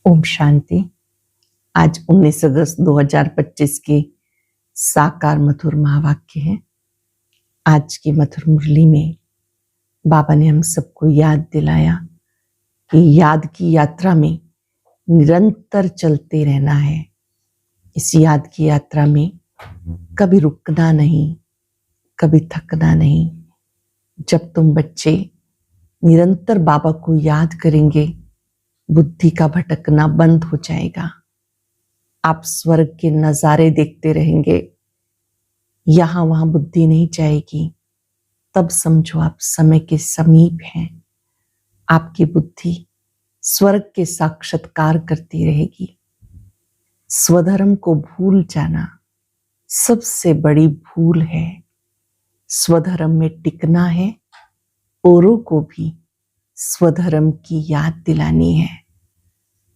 ओम शांति। आज 19 अगस्त 2025 के साकार मधुर महावाक्य हैं। आज की मधुर मुरली में बाबा ने हम सबको याद दिलाया कि याद की यात्रा में निरंतर चलते रहना है। इस याद की यात्रा में कभी रुकना नहीं, कभी थकना नहीं। जब तुम बच्चे निरंतर बाबा को याद करेंगे, बुद्धि का भटकना बंद हो जाएगा। आप स्वर्ग के नजारे देखते रहेंगे, यहां वहां बुद्धि नहीं जाएगी। तब समझो आप समय के समीप हैं। आपकी बुद्धि स्वर्ग के साक्षात्कार करती रहेगी। स्वधर्म को भूल जाना सबसे बड़ी भूल है। स्वधर्म में टिकना है, औरों को भी स्वधर्म की याद दिलानी है।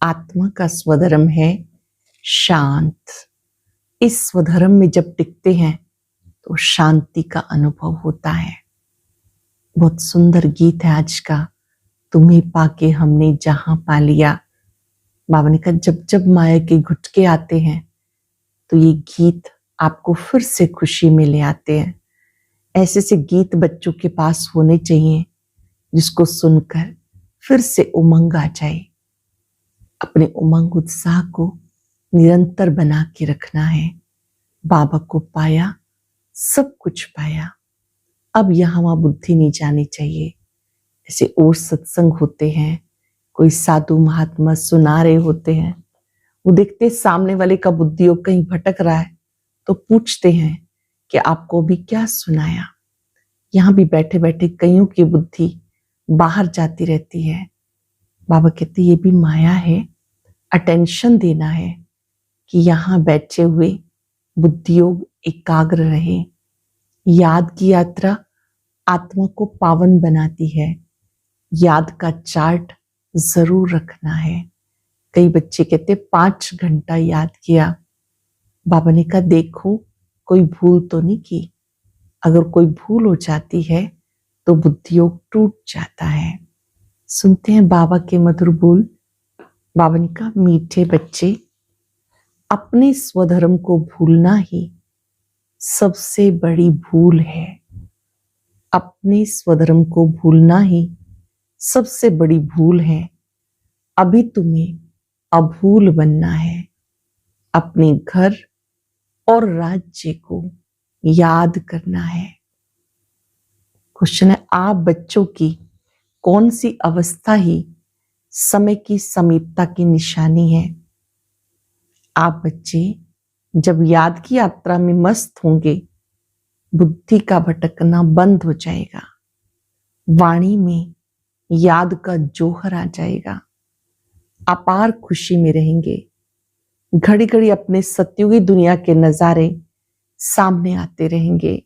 आत्मा का स्वधर्म है शांत। इस स्वधर्म में जब टिकते हैं तो शांति का अनुभव होता है। बहुत सुंदर गीत है आज का, तुम्हें पाके हमने जहां पा लिया। बाबा ने कहा जब जब माया के घुटके आते हैं तो ये गीत आपको फिर से खुशी में ले आते हैं। ऐसे से गीत बच्चों के पास होने चाहिए जिसको सुनकर फिर से उमंग आ जाए। अपने उमंग उत्साह को निरंतर बना के रखना है। बाबा को पाया, सब कुछ पाया। अब यहाँ वहां बुद्धि नहीं जानी चाहिए। ऐसे और सत्संग होते हैं, कोई साधु महात्मा सुना रहे होते हैं, वो देखते सामने वाले का बुद्धि योग कहीं भटक रहा है तो पूछते हैं कि आपको भी क्या सुनाया। यहाँ भी बैठे बैठे कईयों की बुद्धि बाहर जाती रहती है। बाबा कहते ये भी माया है। अटेंशन देना है कि यहाँ बैठे हुए बुद्धि योग एकाग्र रहे। याद की यात्रा आत्मा को पावन बनाती है। याद का चार्ट जरूर रखना है। कई बच्चे कहते 5 घंटा याद किया। बाबा ने कहा देखो कोई भूल तो नहीं की। अगर कोई भूल हो जाती है तो बुद्धि योग टूट जाता है। सुनते हैं बाबा के मधुर बोल। बाबा ने कहा मीठे बच्चे, अपने स्वधर्म को भूलना ही सबसे बड़ी भूल है। अपने स्वधर्म को भूलना ही सबसे बड़ी भूल है। अभी तुम्हें अभूल बनना है। अपने घर और राज्य को याद करना है। क्वेश्चन है, आप बच्चों की कौन सी अवस्था ही समय की समीपता की निशानी है? आप बच्चे जब याद की यात्रा में मस्त होंगे, बुद्धि का भटकना बंद हो जाएगा। वाणी में याद का जोहर आ जाएगा। अपार खुशी में रहेंगे। घड़ी घड़ी अपने सत्युगी दुनिया के नजारे सामने आते रहेंगे।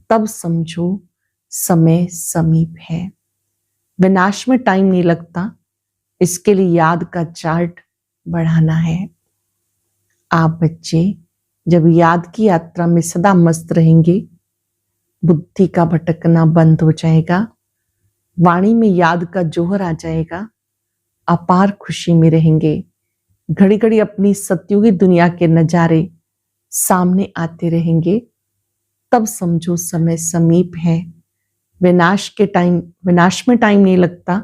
तब समझो समय समीप है। विनाश में टाइम नहीं लगता, इसके लिए याद का चार्ट बढ़ाना है। आप बच्चे जब याद की यात्रा में सदा मस्त रहेंगे, बुद्धि का भटकना बंद हो जाएगा। वाणी में याद का जोहर आ जाएगा। अपार खुशी में रहेंगे। घड़ी घड़ी अपनी सत्युगी दुनिया के नजारे सामने आते रहेंगे। तब समझो समय समीप है। विनाश में टाइम नहीं लगता,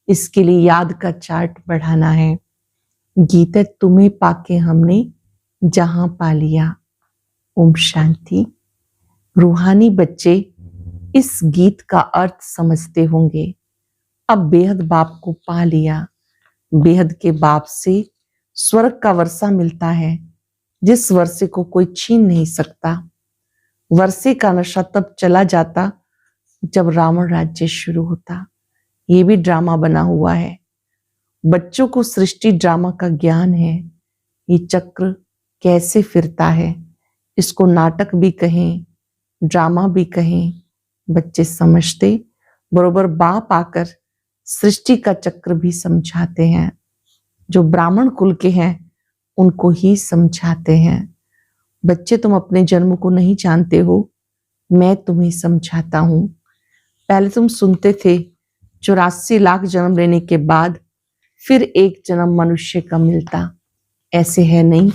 इसके लिए याद का चार्ट बढ़ाना है। गीत है, तुम्हें पाके हमने जहां पा लिया। ओम शांति। रूहानी बच्चे इस गीत का अर्थ समझते होंगे। अब बेहद बाप को पा लिया। बेहद के बाप से स्वर्ग का वर्षा मिलता है, जिस वर्षे को कोई छीन नहीं सकता। वर्षे का नशा तब चला जाता जब रावण राज्य शुरू होता। ये भी ड्रामा बना हुआ है। बच्चों को सृष्टि ड्रामा का ज्ञान है। ये चक्र कैसे फिरता है, इसको नाटक भी कहें, ड्रामा भी कहें। बच्चे समझते, बरोबर बाप आकर सृष्टि का चक्र भी समझाते हैं। जो ब्राह्मण कुल के हैं उनको ही समझाते हैं। बच्चे तुम अपने जन्म को नहीं जानते हो, मैं तुम्हें समझाता हूं। पहले तुम सुनते थे 84 लाख जन्म लेने के बाद फिर एक जन्म मनुष्य का मिलता। ऐसे है नहीं।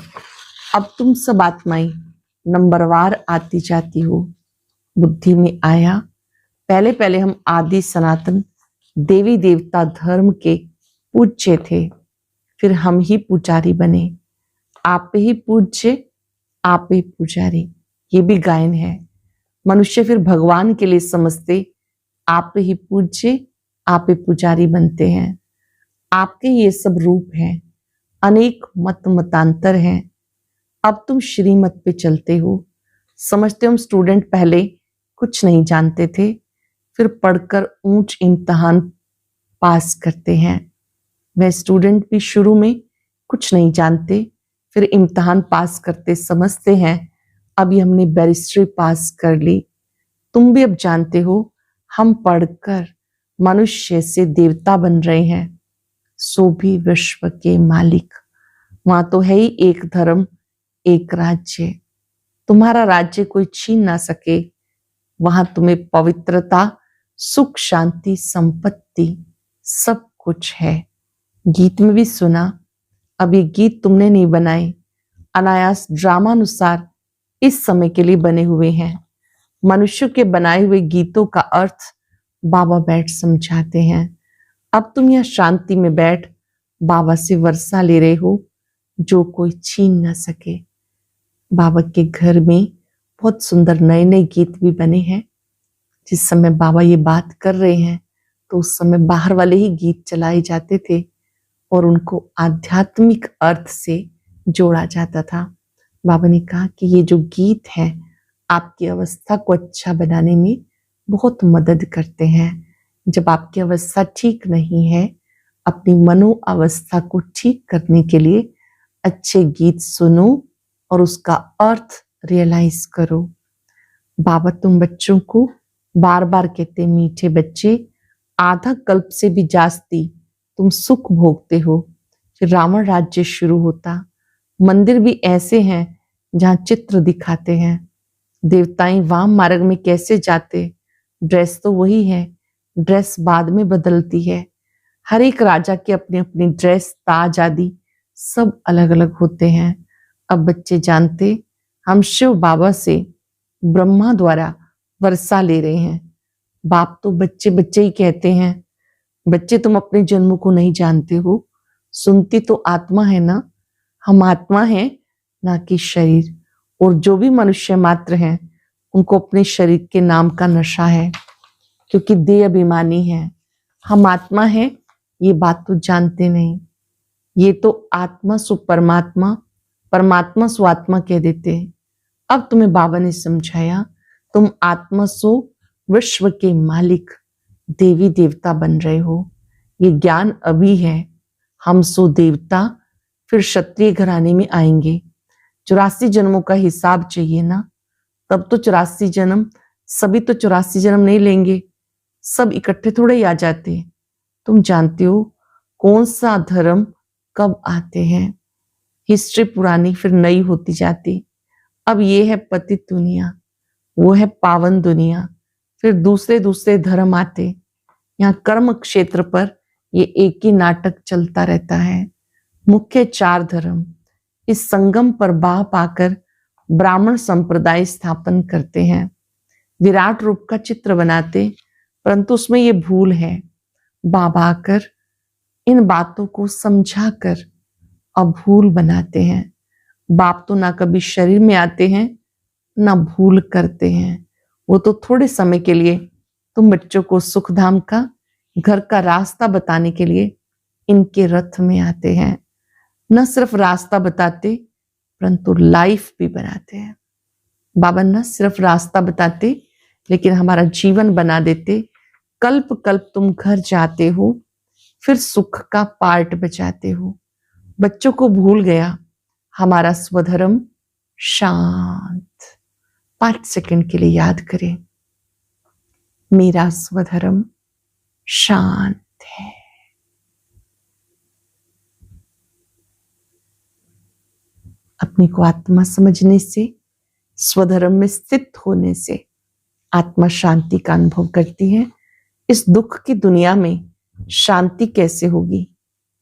अब तुम सब आत्माएं नंबरवार आती जाती हो। बुद्धि में आया, पहले पहले हम आदि सनातन देवी देवता धर्म के पूज्य थे, फिर हम ही पुजारी बने। आप ही पूज्य, आप ही पुजारी, ये भी गायन है। मनुष्य फिर भगवान के लिए समझते, आप ही पूज्य, आप ही पुजारी बनते हैं। आपके ये सब रूप हैं, अनेक मत मतांतर हैं। अब तुम श्रीमत पे चलते हो। समझते हो हम स्टूडेंट पहले कुछ नहीं जानते थे, फिर पढ़कर ऊंच इम्तिहान पास करते हैं। वह स्टूडेंट भी शुरू में कुछ नहीं जानते, फिर इम्तिहान पास करते समझते हैं अभी हमने बैरिस्ट्री पास कर ली। तुम भी अब जानते हो हम पढ़कर मनुष्य से देवता बन रहे हैं, सो भी विश्व के मालिक। वहां तो है ही एक धर्म, एक राज्य। तुम्हारा राज्य कोई छीन ना सके। वहां तुम्हें पवित्रता, सुख, शांति, संपत्ति सब कुछ है। गीत में भी सुना, अब ये गीत तुमने नहीं बनाए, अनायास ड्रामानुसार इस समय के लिए बने हुए हैं। मनुष्य के बनाए हुए गीतों का अर्थ बाबा बैठ समझाते हैं। अब तुम यह शांति में बैठ बाबा से वर्षा ले रहे हो, जो कोई छीन ना सके। बाबा के घर में बहुत सुंदर नए नए गीत भी बने हैं। जिस समय बाबा ये बात कर रहे हैं तो उस समय बाहर वाले ही गीत चलाए जाते थे और उनको आध्यात्मिक अर्थ से जोड़ा जाता था। बाबा ने कहा कि ये जो गीत है आपकी अवस्था को अच्छा बनाने में बहुत मदद करते हैं। जब आपकी अवस्था ठीक नहीं है, अपनी मनो अवस्था को ठीक करने के लिए अच्छे गीत सुनो और उसका अर्थ रियलाइज करो। बाबा तुम बच्चों को बार बार कहते, मीठे बच्चे, आधा कल्प से भी जास्ती तुम सुख भोगते हो। फिर रावण राज्य शुरू होता। मंदिर भी ऐसे हैं जहां चित्र दिखाते हैं। देवताएं वाम मार्ग में कैसे जाते, ड्रेस तो वही है, ड्रेस बाद में बदलती है। हर एक राजा की अपनी अपनी ड्रेस, ताज आदि सब अलग अलग होते हैं। अब बच्चे जानते हम शिव बाबा से ब्रह्मा द्वारा वर्षा ले रहे हैं। बाप तो बच्चे बच्चे ही कहते हैं। बच्चे तुम अपने जन्म को नहीं जानते हो, सुनती तो आत्मा है ना। हम आत्मा हैं ना कि शरीर। और जो भी मनुष्य मात्र हैं उनको अपने शरीर के नाम का नशा है, क्योंकि देह अभिमानी है। हम आत्मा है ये बात तो जानते नहीं। ये तो आत्मा सु परमात्मा, परमात्मा सु आत्मा कह देते हैं। अब तुम्हें बाबा ने समझाया तुम आत्मा सो विश्व के मालिक देवी देवता बन रहे हो। ये ज्ञान अभी है। हम सो देवता, फिर क्षत्रिय घराने में आएंगे। 84 जन्मों का हिसाब चाहिए ना। तब तो 84 जन्म, सभी तो 84 जन्म नहीं लेंगे, सब इकट्ठे थोड़े ही आ जाते। तुम जानते हो कौन सा धर्म कब आते हैं। हिस्ट्री पुरानी फिर नई होती जाती। अब ये है पतित दुनिया, वो है पावन दुनिया, फिर दूसरे दूसरे धर्म आते। यहाँ कर्म क्षेत्र पर ये एक ही नाटक चलता रहता है। मुख्य 4 धर्म इस संगम पर बाह पाकर ब्राह्मण संप्रदाय स्थापन करते हैं। विराट रूप का चित्र बनाते, परंतु उसमें ये भूल है। बाबा आकर इन बातों को समझाकर अब भूल बनाते हैं। बाप तो ना कभी शरीर में आते हैं ना भूल करते हैं। वो तो थोड़े समय के लिए तुम बच्चों को सुखधाम का, घर का रास्ता बताने के लिए इनके रथ में आते हैं। न सिर्फ रास्ता बताते परंतु लाइफ भी बनाते हैं। बाबा न सिर्फ रास्ता बताते लेकिन हमारा जीवन बना देते। कल्प कल्प तुम घर जाते हो, फिर सुख का पार्ट बजाते हो। बच्चों को भूल गया हमारा स्वधर्म शांत। 5 सेकंड के लिए याद करें, मेरा स्वधर्म शांत है। अपने को आत्मा समझने से, स्वधर्म में स्थित होने से आत्मा शांति का अनुभव करती है। इस दुख की दुनिया में शांति कैसे होगी?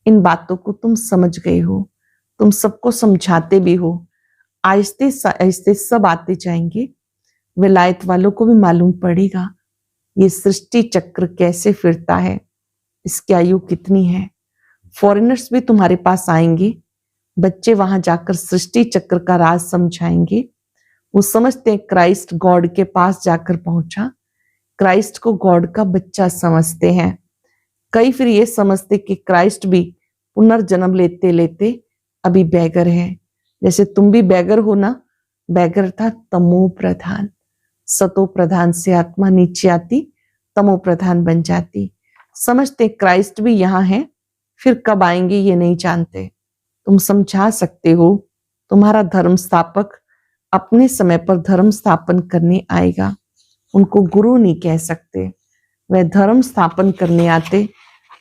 इन बातों को तुम समझ गए हो, तुम सबको समझाते भी हो। आहिस्ते आहिस्ते सब आते जाएंगे। विलायत वालों को भी मालूम पड़ेगा ये सृष्टि चक्र कैसे फिरता है, इसकी आयु कितनी है। फॉरेनर्स भी तुम्हारे पास आएंगे, बच्चे वहां जाकर सृष्टि चक्र का राज समझाएंगे। वो समझते हैं क्राइस्ट गॉड के पास जाकर पहुंचा, क्राइस्ट को गॉड का बच्चा समझते हैं। कई फिर ये समझते कि क्राइस्ट भी पुनर्जन्म लेते लेते अभी बैगर है, जैसे तुम भी बैगर हो ना। बैगर था तमो प्रधान, सतो प्रधान से आत्मा नीचे आती, तमो प्रधान बन जाती। समझते क्राइस्ट भी यहाँ है, फिर कब आएंगे ये नहीं जानते। तुम समझा सकते हो, तुम्हारा धर्म स्थापक अपने समय पर धर्म स्थापन करने आएगा। उनको गुरु नहीं कह सकते, वह धर्म स्थापन करने आते।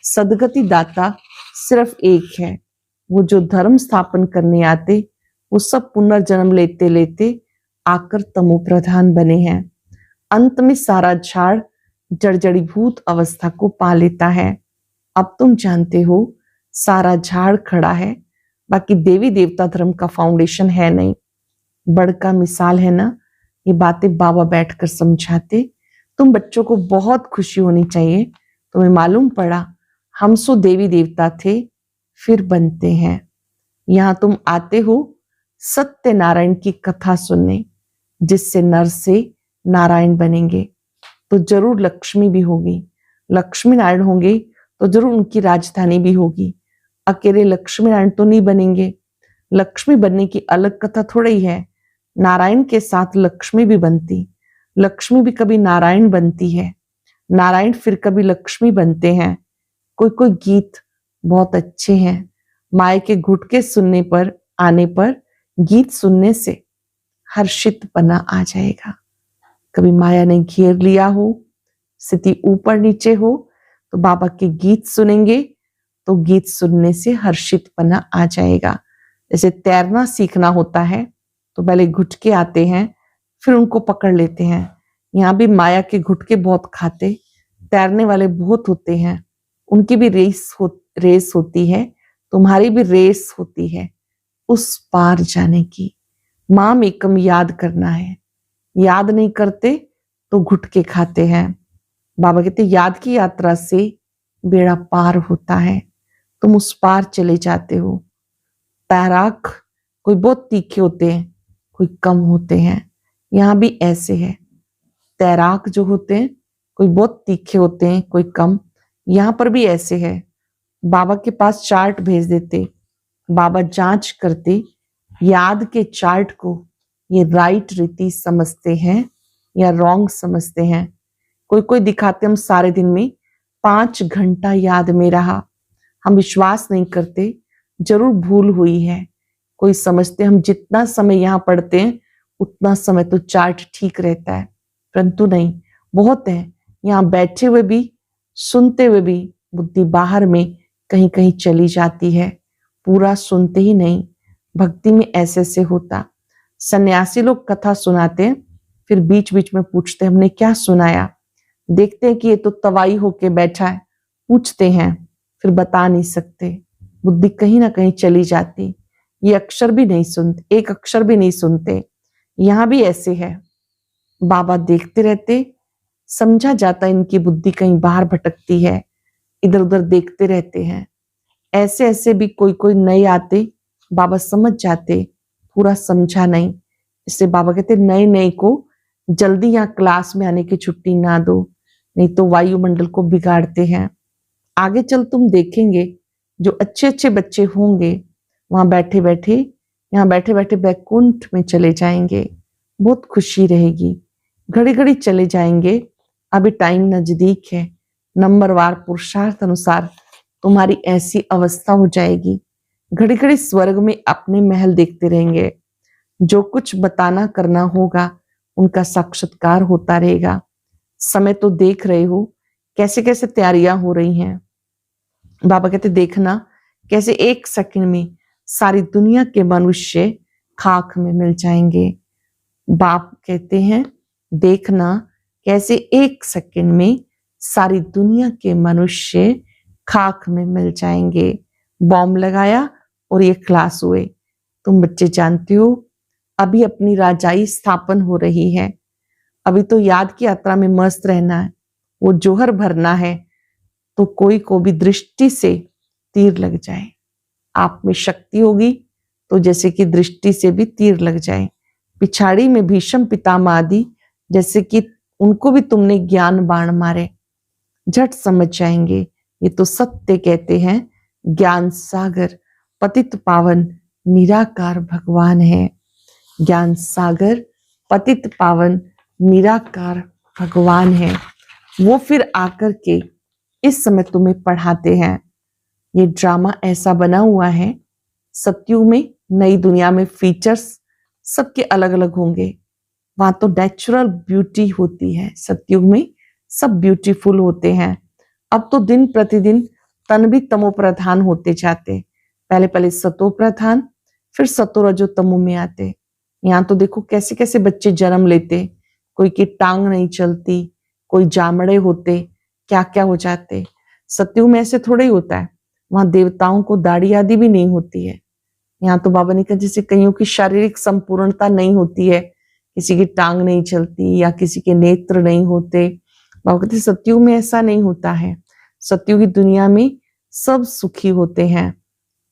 सदगति दाता सिर्फ एक है, वो जो धर्म स्थापन करने आते वो सब पुनर्जन्म लेते लेते आकर तमो प्रधान बने हैं। अंत में सारा झाड़ जड़जड़ीभूत अवस्था को पा लेता है। अब तुम जानते हो सारा झाड़ खड़ा है, बाकी देवी देवता धर्म का फाउंडेशन है नहीं। बड़का मिसाल है ना, ये बातें बाबा बैठकर समझाते। तुम बच्चों को बहुत खुशी होनी चाहिए, तुम्हें मालूम पड़ा हम सो देवी देवता थे फिर बनते हैं। यहाँ तुम आते हो सत्य नारायण की कथा सुनने, जिससे नर से नारायण बनेंगे तो जरूर लक्ष्मी भी होगी। लक्ष्मी नारायण होंगे तो जरूर उनकी राजधानी भी होगी। अकेले लक्ष्मी नारायण तो नहीं बनेंगे। लक्ष्मी बनने की अलग कथा थोड़ा ही है, नारायण के साथ लक्ष्मी भी बनती, लक्ष्मी भी कभी नारायण बनती है, नारायण फिर कभी लक्ष्मी बनते हैं। कोई कोई गीत बहुत अच्छे हैं, माए के घुटके सुनने पर आने पर गीत सुनने से हर्षितपना आ जाएगा। कभी माया ने घेर लिया हो, स्थिति ऊपर नीचे हो, तो बाबा के गीत सुनेंगे तो गीत सुनने से हर्षितपना आ जाएगा। जैसे तैरना सीखना होता है तो पहले घुटके आते हैं, फिर उनको पकड़ लेते हैं। यहाँ भी माया के घुटके बहुत खाते, तैरने वाले बहुत होते हैं, उनकी भी रेस होती है, तुम्हारी भी रेस होती है उस पार जाने की। माम एकम याद करना है, याद नहीं करते तो घुटके खाते हैं। बाबा कहते याद की यात्रा से बेड़ा पार होता है, तुम उस पार चले जाते हो। तैराक कोई बहुत तीखे होते हैं, कोई कम होते हैं। यहाँ भी ऐसे है, तैराक जो होते हैं कोई बहुत तीखे होते हैं, कोई कम। यहाँ पर भी ऐसे है। बाबा के पास चार्ट भेज देते, बाबा जांच करते याद के चार्ट को, ये राइट रीति समझते हैं या रॉन्ग समझते हैं। कोई कोई दिखाते हम सारे दिन में 5 घंटा याद में रहा, हम विश्वास नहीं करते जरूर भूल हुई है। कोई समझते हम जितना समय यहाँ पढ़ते हैं उतना समय तो चार्ट ठीक रहता है, परंतु नहीं। बहुत है यहाँ बैठे हुए भी, सुनते हुए भी बुद्धि बाहर में कहीं कहीं चली जाती है, पूरा सुनते ही नहीं। भक्ति में ऐसे ऐसे होता। सन्यासी लोग कथा सुनाते हैं, फिर बीच बीच में पूछते हैं हमने क्या सुनाया। देखते हैं कि ये तो तवाई होके बैठा है, पूछते हैं फिर बता नहीं सकते, बुद्धि कहीं ना कहीं चली जाती। ये अक्षर भी नहीं सुनते, एक अक्षर भी नहीं सुनते। यहाँ भी ऐसे है, बाबा देखते रहते, समझा जाता इनकी बुद्धि कहीं बाहर भटकती है, इधर उधर देखते रहते हैं। ऐसे ऐसे भी कोई कोई नए आते, बाबा समझ जाते, पूरा समझा नहीं। इससे बाबा कहते नए नए को जल्दी यहाँ क्लास में आने की छुट्टी ना दो, नहीं तो वायुमंडल को बिगाड़ते हैं। आगे चल तुम देखेंगे जो अच्छे अच्छे बच्चे होंगे वहां बैठे बैठे, यहाँ बैठे बैठे बैकुंठ में चले जाएंगे, बहुत खुशी रहेगी। घड़ी घड़ी चले जाएंगे, अभी टाइम नजदीक है। नंबरवार पुरुषार्थ अनुसार तुम्हारी ऐसी अवस्था हो जाएगी, घड़ी घड़ी स्वर्ग में अपने महल देखते रहेंगे। जो कुछ बताना करना होगा उनका साक्षात्कार होता रहेगा। समय तो देख रहे हो कैसे कैसे तैयारियां हो रही हैं। बाबा कहते देखना कैसे 1 सेकंड में सारी दुनिया के मनुष्य खाक में मिल जाएंगे। बाप कहते हैं देखना कैसे 1 सेकंड में सारी दुनिया के मनुष्य खाक में मिल जाएंगे। बॉम्ब लगाया और ये क्लास हुए। तुम बच्चे जानते हो अभी अपनी राजाई स्थापन हो रही है, अभी तो याद की यात्रा में मस्त रहना है, वो जोहर भरना है तो कोई को भी दृष्टि से तीर लग जाए। आप में शक्ति होगी तो जैसे कि दृष्टि से भी तीर लग जाए। पिछाड़ी में भीष्म पितामह आदि जैसे कि उनको भी तुमने ज्ञान बाण मारे, झट समझ जाएंगे। ये तो सत्य कहते हैं, ज्ञान सागर पतित पावन निराकार भगवान है। ज्ञान सागर पतित पावन निराकार भगवान है। वो फिर आकर के इस समय तुम्हें पढ़ाते हैं। ये ड्रामा ऐसा बना हुआ है, सतयुग में नई दुनिया में फीचर्स सबके अलग अलग होंगे। वहां तो नेचुरल ब्यूटी होती है, सतयुग में सब ब्यूटीफुल होते हैं। अब तो दिन प्रतिदिन तन भी तमो प्रधान होते जाते। पहले पहले सतो प्रधान, फिर सतो रजो तमो में आते। यहाँ तो देखो कैसे कैसे बच्चे जन्म लेते, कोई की टांग नहीं चलती, कोई जामड़े होते, क्या क्या हो जाते। सतयुग में ऐसे थोड़ा ही होता है, वहां देवताओं को दाढ़ी आदि भी नहीं होती है। यहाँ तो बाबा ने कहा जैसे कईयों की शारीरिक संपूर्णता नहीं होती है, किसी की टांग नहीं चलती या किसी के नेत्र नहीं होते। बाबा कहते सतयुग में ऐसा नहीं होता है, सतयुग की दुनिया में सब सुखी होते हैं।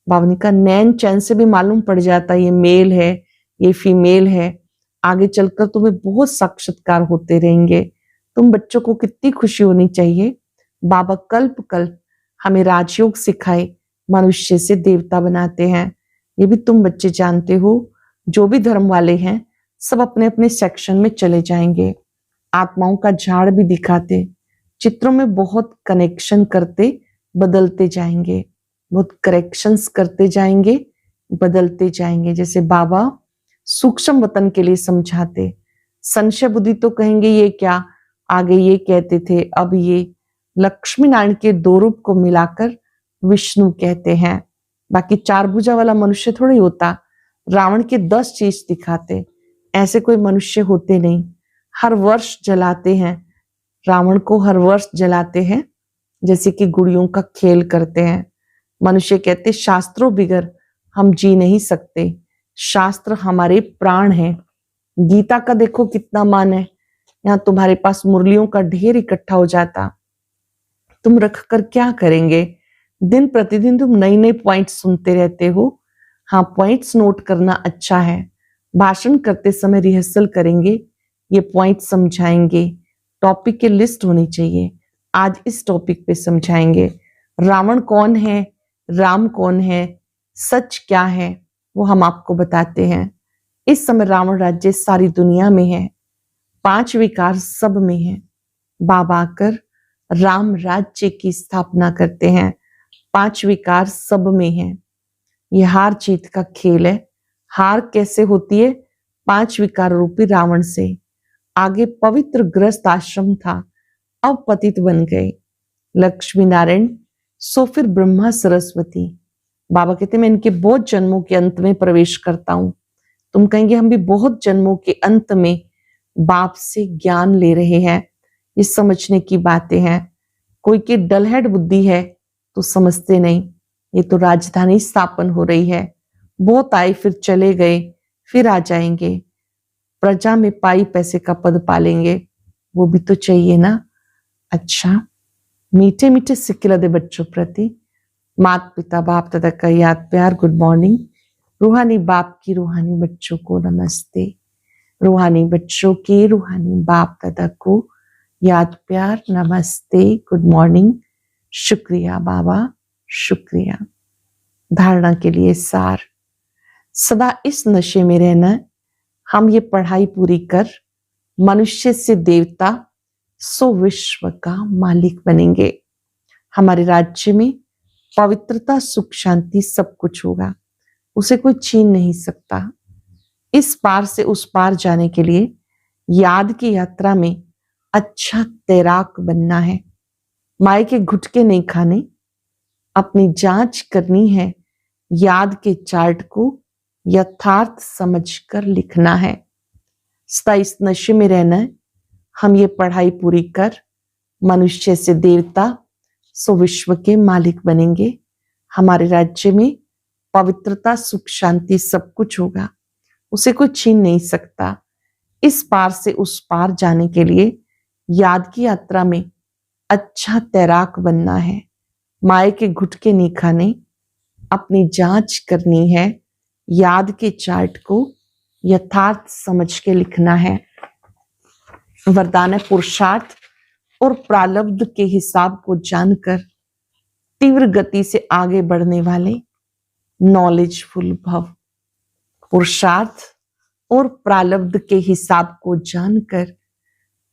बाबा ने कहा नैन चैन से भी मालूम पड़ जाता है ये मेल है ये फीमेल है। आगे चलकर तुम्हें बहुत साक्षात्कार होते रहेंगे। तुम बच्चों को कितनी खुशी होनी चाहिए, बाबा कल्प कल्प हमें राजयोग सिखाए, मनुष्य से देवता बनाते हैं। ये भी तुम बच्चे जानते हो, जो भी धर्म वाले हैं सब अपने अपने सेक्शन में चले जाएंगे। आत्माओं का झाड़ भी दिखाते, चित्रों में बहुत कनेक्शन करते बदलते जाएंगे, बहुत करेक्शंस करते जाएंगे, बदलते जाएंगे। जैसे बाबा सूक्ष्म वतन के लिए समझाते, संशय बुद्धि तो कहेंगे ये क्या, आगे ये कहते थे, अब ये लक्ष्मी नारायण के दो रूप को मिलाकर विष्णु कहते हैं। बाकी चार भुजा वाला मनुष्य थोड़ी होता, रावण के 10 चीज दिखाते, ऐसे कोई मनुष्य होते नहीं। हर वर्ष जलाते हैं, रावण को हर वर्ष जलाते हैं, जैसे कि गुड़ियों का खेल करते हैं। मनुष्य कहते शास्त्रों बिगर हम जी नहीं सकते, शास्त्र हमारे प्राण हैं। गीता का देखो कितना मान है, यहाँ तुम्हारे पास मुरलियों का ढेर इकट्ठा हो जाता, तुम रख कर क्या करेंगे। दिन प्रतिदिन तुम नए नए पॉइंट्स सुनते रहते हो। हाँ, पॉइंट्स नोट करना अच्छा है, भाषण करते समय रिहर्सल करेंगे, ये पॉइंट समझाएंगे। टॉपिक की लिस्ट होनी चाहिए, आज इस टॉपिक पे समझाएंगे। रावण कौन है, राम कौन है, सच क्या है, वो हम आपको बताते हैं। इस समय रावण राज्य सारी दुनिया में है, 5 विकार सब में है। बाबा आकर राम राज्य की स्थापना करते हैं, 5 विकार सब में है। ये हार जीत का खेल है। हार कैसे होती है, 5 विकार रूपी रावण से। आगे पवित्र गृहस्थ आश्रम था, अब पतित बन गए। लक्ष्मी नारायण, सो फिर ब्रह्मा सरस्वती। बाबा कहते मैं इनके बहुत जन्मों के अंत में प्रवेश करता हूं। तुम कहेंगे हम भी बहुत जन्मों के अंत में बाप से ज्ञान ले रहे हैं, ये समझने की बातें हैं। कोई की डलहेड बुद्धि है तो समझते नहीं, ये तो राजधानी स्थापन हो रही है, बहुत आए फिर चले गए, फिर आ जाएंगे, प्रजा में पाई पैसे का पद पालेंगे, वो भी तो चाहिए ना। अच्छा, मीठे मीठे सिक्के दे बच्चों प्रति माता पिता बाप दादा का याद प्यार गुड मॉर्निंग। रूहानी बाप की रूहानी बच्चों को नमस्ते, रूहानी बच्चों के रूहानी बाप दादा को याद प्यार नमस्ते गुड मॉर्निंग। शुक्रिया बाबा, शुक्रिया। धारणा के लिए सार, सदा इस नशे में रहना, हम ये पढ़ाई पूरी कर मनुष्य से देवता सो विश्व का मालिक बनेंगे। हमारे राज्य में पवित्रता सुख शांति सब कुछ होगा, उसे कोई छीन नहीं सकता। इस पार से उस पार जाने के लिए याद की यात्रा में अच्छा तैराक बनना है। माए के घुटके नहीं खाने, अपनी जांच करनी है, याद के चार्ट को यथार्थ समझकर लिखना है। सदा इस नशे में रहना है, हम ये पढ़ाई पूरी कर मनुष्य से देवता सो विश्व के मालिक बनेंगे। हमारे राज्य में पवित्रता, सुख, शांति सब कुछ होगा, उसे कोई छीन नहीं सकता। इस पार से उस पार जाने के लिए याद की यात्रा में अच्छा तैराक बनना है। माए के घुटके नहीं खाने, अपनी जांच करनी है। याद के चार्ट को यथार्थ समझ के लिखना है। वरदान है पुरुषार्थ और प्रारब्ध के हिसाब को जानकर तीव्र गति से आगे बढ़ने वाले नॉलेजफुल भव। पुरुषार्थ और प्रारब्ध के हिसाब को जानकर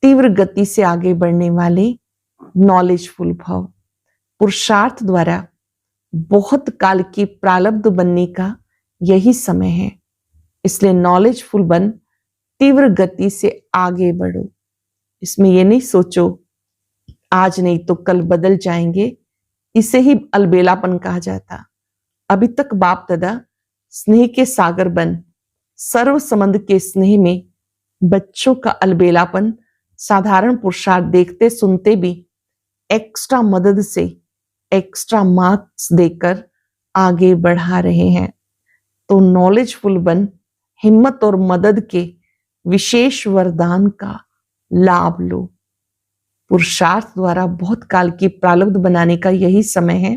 तीव्र गति से आगे बढ़ने वाले नॉलेजफुल भव। पुरुषार्थ द्वारा बहुत काल की प्रारब्ध बनने का यही समय है, इसलिए नॉलेजफुल बन तीव्र गति से आगे बढ़ो। इसमें ये नहीं सोचो आज नहीं तो कल बदल जाएंगे, इसे ही अलबेलापन कहा जाता। अभी तक बाप दादा स्नेह के सागर बन सर्व संबंध के स्नेह में बच्चों का अलबेलापन साधारण पुरुषार्थ देखते सुनते भी एक्स्ट्रा मदद से एक्स्ट्रा मार्क्स देकर आगे बढ़ा रहे हैं। तो नॉलेजफुल बन हिम्मत और मदद के विशेष वरदान का लाभ लो। पुरुषार्थ द्वारा बहुत काल की प्रारब्ध बनाने का यही समय है,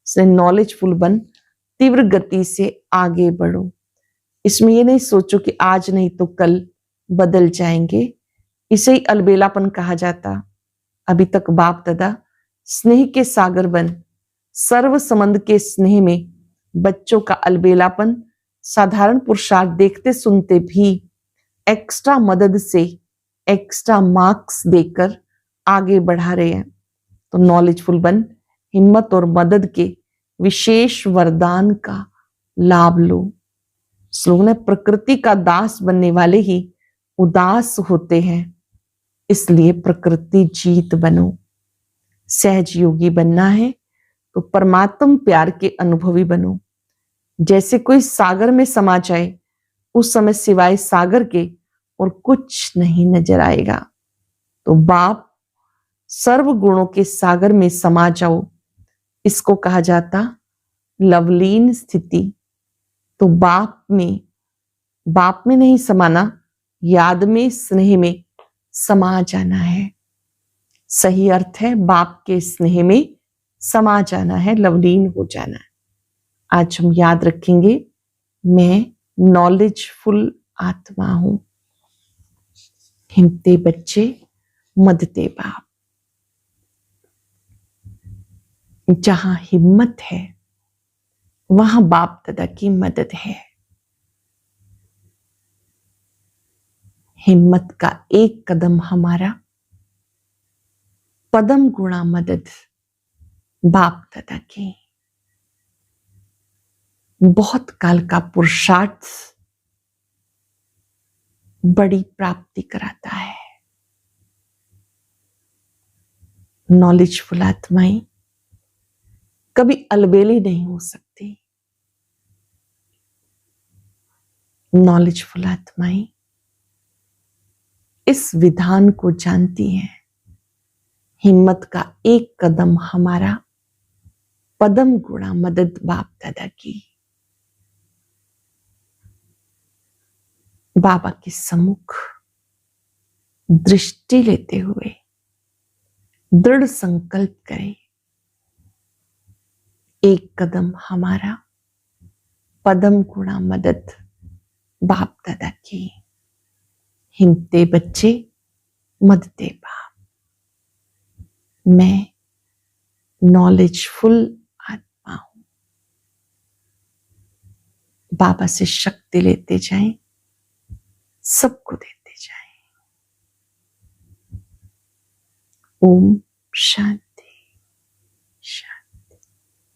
इसलिए नॉलेजफुल बन तीव्र गति से आगे बढ़ो। इसमें ये नहीं सोचो कि आज नहीं तो कल बदल जाएंगे, इसे ही अलबेलापन कहा जाता। अभी तक बाप दादा स्नेह के सागर बन सर्व संबंध के स्नेह में बच्चों का अलबेलापन साधारण पुरुषार्थ देखते सुनते भी एक्स्ट्रा मदद से एक्स्ट्रा मार्क्स देकर आगे बढ़ा रहे हैं। तो नॉलेजफुल बन हिम्मत और मदद के विशेष वरदान का लाभ लो। स्लोगन है प्रकृति का दास बनने वाले ही उदास होते हैं, इसलिए प्रकृति जीत बनो। सहज योगी बनना है तो परमात्म प्यार के अनुभवी बनो। जैसे कोई सागर में समा जाए, उस समय सिवाय सागर के और कुछ नहीं नजर आएगा। तो बाप सर्व गुणों के सागर में समा जाओ, इसको कहा जाता लवलीन स्थिति। तो बाप में नहीं समाना, याद में स्नेह में समा जाना है। सही अर्थ है बाप के स्नेह में समा जाना है, लवलीन हो जाना है। आज हम याद रखेंगे मैं नॉलेजफुल आत्मा हूं। हिम्मते बच्चे मदते बाप। जहां हिम्मत है वहां बाप दादा की मदद है। हिम्मत का एक कदम हमारा, पदम गुणा मदद बाप दादा की। बहुत काल का पुरुषार्थ बड़ी प्राप्ति कराता है। नॉलेजफुल आत्माएं कभी अलबेली नहीं हो सकती। नॉलेजफुल आत्माएं इस विधान को जानती हैं। हिम्मत का एक कदम हमारा, पदम गुणा मदद बाप दादा की। बाबा के सम्मुख दृष्टि लेते हुए दृढ़ संकल्प करें, एक कदम हमारा, पदम गुणा मदद बाप दादा की। हिम्मते बच्चे मददे बाप। मैं नॉलेजफुल आत्मा हूं। बाबा से शक्ति लेते जाएं, सबको देते जाएं। ओम शांति।